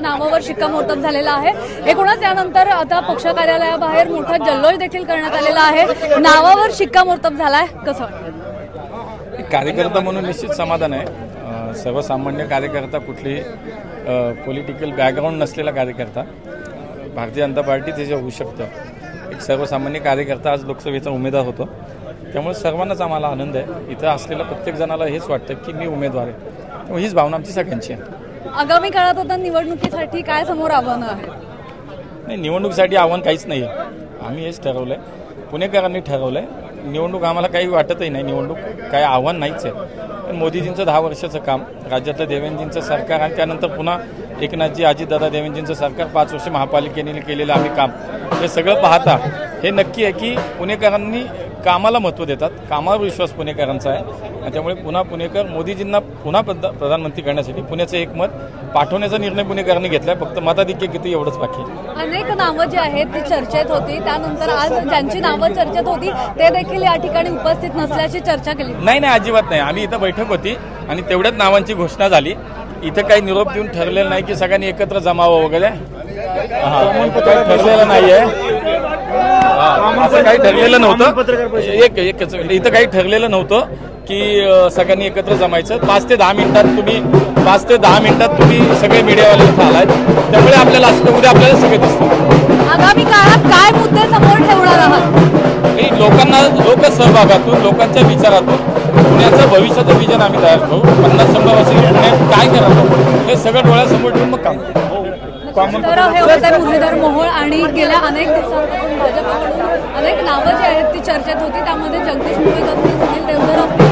नावावर शिक्कामोर्तब झालेला आहे। एकूणच त्यानंतर आता पक्ष कार्यालयाबाहेर मोठा जल्लोष देखील करण्यात आलेला आहे। नावावर शिक्कामोर्तब झालाय, कसं वाटतं? कार्यकर्ता म्हणून निश्चित समाधान आहे। सर्वसामान्य कार्यकर्ता, कुठली पॉलिटिकल बॅकग्राऊंड नसलेला कार्यकर्ता भारतीय जनता पार्टीत हे जे होऊ शकतं। एक सर्वसामान्य कार्यकर्ता आज लोकसभेचा उमेदवार होतो, त्यामुळे सर्वांनाच आम्हाला आनंद आहे। इथं असलेल्या प्रत्येक जणाला हेच वाटतं की मी उमेदवार आहे, त्यामुळे हीच भावना आमची सगळ्यांची आहे। आगामी काळात आता निवडणुकीसाठी काय समोर आव्हानं आहेत? नाही, निवडणुकीसाठी आव्हान काहीच नाही आहे। आम्ही हेच ठरवलंय, पुणेकरांनी ठरवलंय, निवडणूक आम्हाला काही वाटतही नाही, निवडणूक काही आव्हान नाहीच आहे। पण मोदीजींचं 10 वर्षाचं काम, राज्यातलं देवेंद्रजींचं सरकार आणि त्यानंतर पुन्हा एकनाथजी अजितदादा देवेंद्रजींचं सरकार, 5 वर्ष महापालिकेने केलेलं आम्ही काम, हे सगळं पाहता हे नक्की आहे की पुणेकरांनी कामाला महत्त्व देतात, कामावर विश्वास पुणेकरांचा आहे। त्यामुळे पुन्हा पुणेकर मोदीजींना पुन्हा प्रधानमंत्री करण्यासाठी पुण्याचं एक मत पाठवण्याचा निर्णय पुणेकरांनी घेतलाय। फक्त मताधिक्य किती एवढंच बाकी आहे। अनेक नावं जी आहेत ती चर्चेत होती, त्यानंतर आज ज्यांची नावं चर्चेत होती ते देखील या ठिकाणी उपस्थित नसल्याची चर्चा केली। नाही, अजिबात नाही। आम्ही इथं बैठक होती आणि तेवढ्याच नावांची घोषणा झाली। इथं काही निरोप देऊन ठरलेलं नाही की सगळ्यांनी एकत्र जमावं वगैरे, ठरलेलं नाहीये, असं काही ठरलेलं नव्हतं। एकच इथं काही ठरलेलं नव्हतं की सगळ्यांनी एकत्र जमायचं। 5 ते 10 मिनिटात तुम्ही सगळे मीडियावाले इथं आलात, त्यामुळे आपल्याला असं उद्या आपल्याला सगळे दिसतं। आगामी काळात काय मुद्दे समोर ठेवणार आहात? लोकांना लोकसहभागातून, लोकांच्या विचारातून पुण्याचं भविष्याचं विजन आम्ही तयार करू। 50-100 वर्षी पुण्यात काय करावं हे सगळं डोळ्यासमोर ठेवून मग काम करू। तर हे होते मुरलीधर मोहोळ आणि गेल्या अनेक दिवसांपासून भाजपकडून अनेक नावं जी आहेत ती चर्चेत होती, त्यामध्ये जगदीश मुळीक असतील, सुनील देवधर असतील,